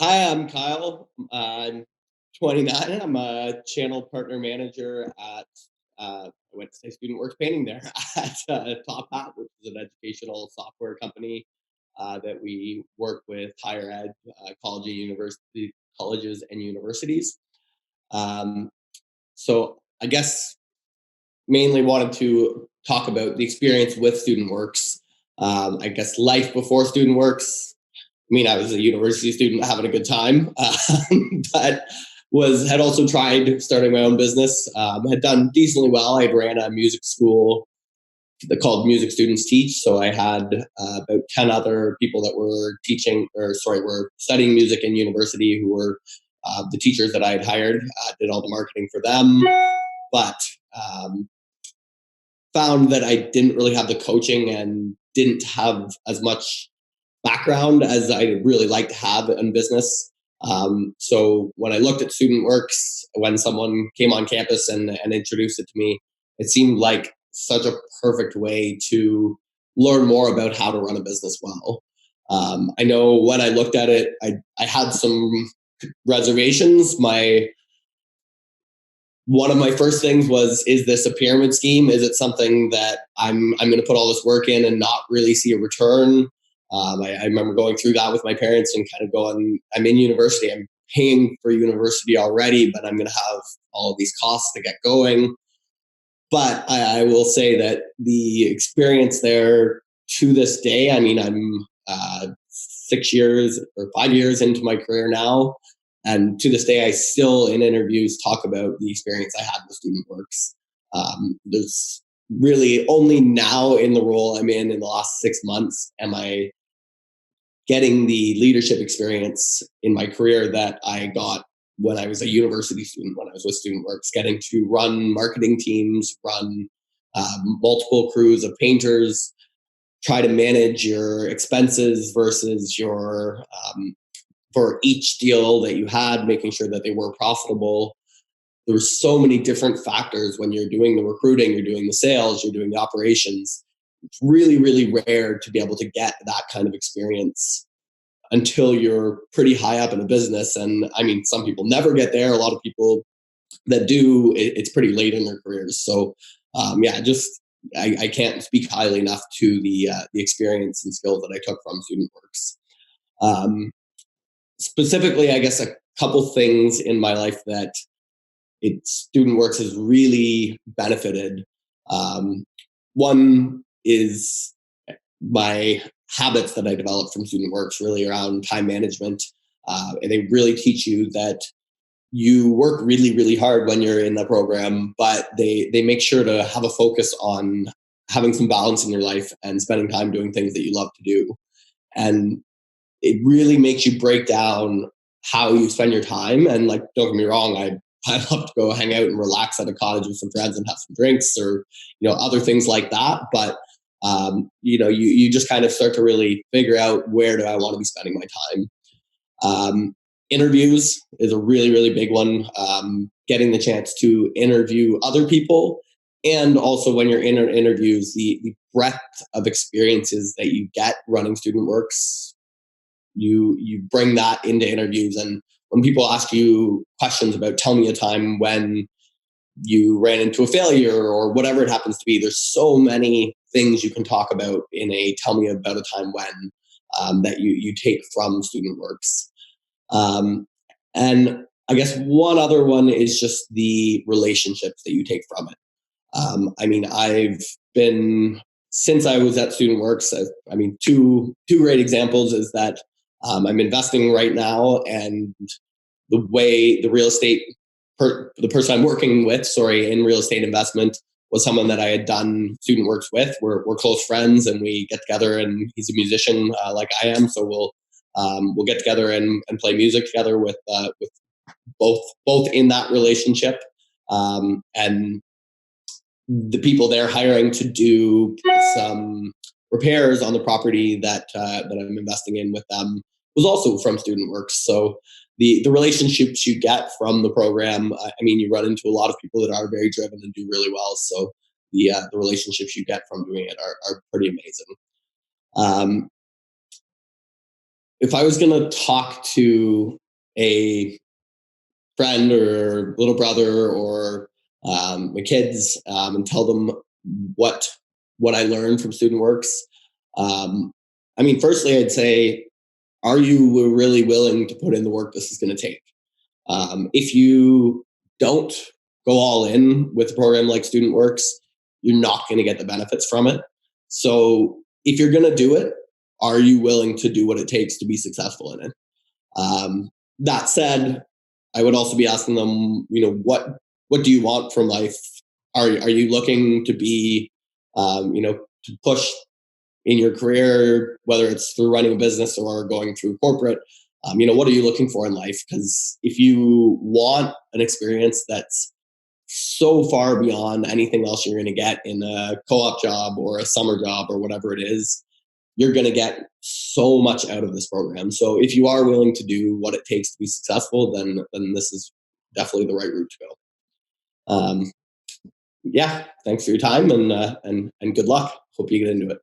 Hi, I'm Kyle. I'm 29. I'm a channel partner manager at I went to say Student Works Painting there at Top Hat, which is an educational software company that we work with higher ed colleges and universities. Um, so I guess mainly wanted to talk about the experience with Student Works. I guess life before Student Works. I mean, I was a university student having a good time, but was had also tried starting my own business. Had done decently well. I ran a music school that called Music Students Teach. So I had about 10 other people that were were studying music in university who were the teachers that I had hired. Did all the marketing for them, but um, found that I didn't really have the coaching and didn't have as much background as I really like to have in business. So when I looked at Student Works, when someone came on campus and introduced it to me, it seemed like such a perfect way to learn more about how to run a business well. I know when I looked at it, I had some reservations. My One of my first things was, is this a pyramid scheme? Is it something that I'm going to put all this work in and not really see a return? I remember going through that with my parents and kind of going, I'm in university, I'm paying for university already, but I'm going to have all of these costs to get going. But I will say that the experience there to this day, I mean, I'm 6 years or 5 years into my career now. And to this day, I still in interviews talk about the experience I had with Student Works. There's really only now in the role I'm in the last 6 months, am I getting the leadership experience in my career that I got when I was a university student, when I was with Student Works, getting to run marketing teams, run multiple crews of painters, try to manage your expenses versus your for each deal that you had, making sure that they were profitable. There were so many different factors when you're doing the recruiting, you're doing the sales, you're doing the operations. It's really, really rare to be able to get that kind of experience until you're pretty high up in a business. And I mean, some people never get there. A lot of people that do, it's pretty late in their careers. So, yeah, just I can't speak highly enough to the experience and skills that I took from Student Works. Um, Specifically, I guess a couple things in my life that Student Works has really benefited. Um, One is my habits that I developed from Student Works, really around time management. And they really teach you that you work really, really hard when you're in the program, but they make sure to have a focus on having some balance in your life and spending time doing things that you love to do. And it really makes you break down how you spend your time. And like, don't get me wrong, I love to go hang out and relax at a cottage with some friends and have some drinks or other things like that. But you just kind of start to really figure out, where do I want to be spending my time. Interviews is a really, really big one. Getting the chance to interview other people, and also when you're in interviews, the breadth of experiences that you get running Student Works, you bring that into interviews. And when people ask you questions about, tell me a time when you ran into a failure or whatever it happens to be, there's so many things you can talk about in a tell me about a time when, that you take from Student Works. um, and I guess one other one is just the relationships that you take from it. I mean, I've been, since I was at Student Works. I mean, two great examples is that I'm investing right now, and the way the real estate, the person I'm working with, sorry, in real estate investment, was someone that I had done Student Works with. We're close friends, and we get together. And he's a musician like I am, so we'll get together and play music together with both in that relationship. And the people they're hiring to do some repairs on the property that I'm investing in with them was also from Student Works. So the relationships you get from the program, I mean, you run into a lot of people that are very driven and do really well. So the relationships you get from doing it are pretty amazing. Um, if I was going to talk to a friend or little brother or my kids and tell them what what I learned from Student Works, um, I mean, firstly, I'd say, are you really willing to put in the work this is going to take? If you don't go all in with a program like Student Works, you're not going to get the benefits from it. So if you're going to do it, are you willing to do what it takes to be successful in it? That said, I would also be asking them, what do you want from life? Are you looking to be, to push in your career, whether it's through running a business or going through corporate? What are you looking for in life? Because if you want an experience that's so far beyond anything else you're going to get in a co-op job or a summer job or whatever it is, you're going to get so much out of this program. So if you are willing to do what it takes to be successful, then this is definitely the right route to go. Yeah, thanks for your time and good luck. Hope you get into it.